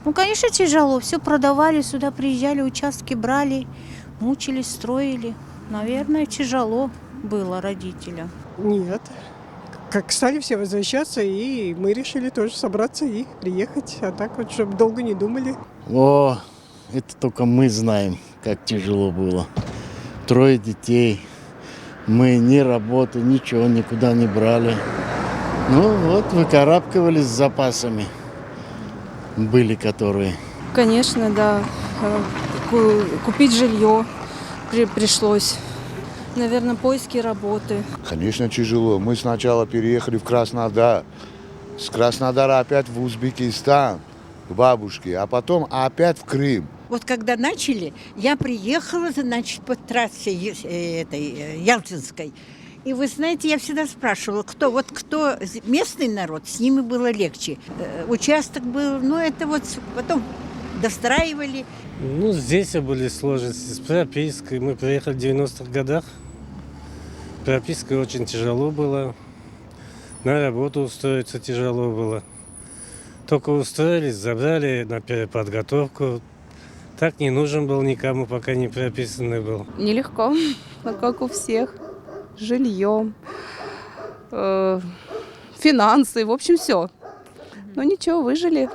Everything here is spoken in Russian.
Ну, конечно, тяжело. Все продавали, сюда приезжали, участки брали, мучились, строили. Наверное, тяжело было родителям. Нет. Как стали все возвращаться, и мы решили тоже собраться и приехать. А так вот, чтобы долго не думали. О, это только мы знаем, как тяжело было. 3 детей. Мы ни работы, ничего никуда не брали. Ну вот, выкарабкивались с запасами. Были которые. Конечно, да. Купить жилье пришлось. Наверное, поиски работы. Конечно, тяжело. Мы сначала переехали в Краснодар. С Краснодара опять в Узбекистан к бабушке, а потом опять в Крым. Вот когда начали, я приехала, значит, по трассе Ялтинской. И вы знаете, я всегда спрашивала, кто местный народ, с ними было легче. Участок был, это вот потом достраивали. Здесь были сложности с пропиской. Мы приехали в 90-х годах. Пропиской очень тяжело было. На работу устроиться тяжело было. Только устроились, забрали на переподготовку. Так не нужен был никому, пока не прописанный был. Нелегко, как у всех. Жилье, финансы, в общем, все. Но ничего, выжили.